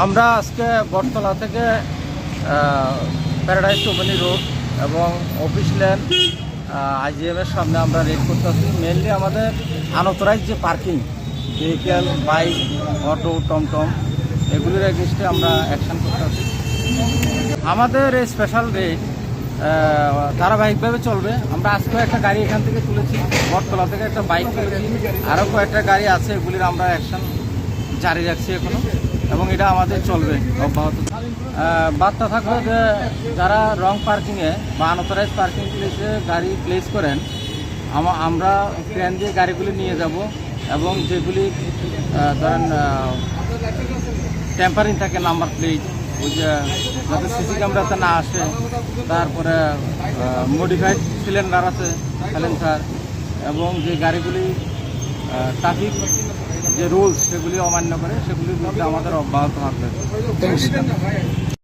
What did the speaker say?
আমরা আজকে বটতলা থেকে প্যারাডাইস চৌবানি রোড এবং অফিস ল্যান্ড আইজিএমের সামনে আমরা রেড করতেছি। মেনলি আমাদের আনঅথরাইজ যে পার্কিং ভেহিক্যাল, বাইক, অটো, টমটম এগুলির এগেইনস্টে আমরা অ্যাকশন করতেছি। আমাদের এই স্পেশাল রেড ধারাবাহিকভাবে চলবে। আমরা আজকে একটা গাড়ি এখান থেকে তুলেছি, বটতলা থেকে একটা বাইক তুলেছি, আরও কয়েকটা গাড়ি আছে, এগুলির আমরা অ্যাকশন জারি রাখছি এখনো, এবং এটা আমাদের চলবে অব্যাহত। বার্তা থাকবে যে যারা রং পার্কিংয়ে বা আনঅথরাইজ পার্কিং প্লেসে গাড়ি প্লেস করেন, আমরা ট্রেন দিয়ে গাড়িগুলি নিয়ে যাব, এবং যেগুলি ধরেন টেম্পারিং থাকে নাম্বার প্লেট, ওই যে যাতে সিসি ক্যামেরাতে না আসে, তারপরে মডিফাইড সিলিন্ডার আছে সাইলেন্সার, এবং যে গাড়িগুলি ট্রাফিক যে রুলস সেগুলি অমান্য করে সেগুলির মধ্যে আমাদের অব্যাহত থাকবে।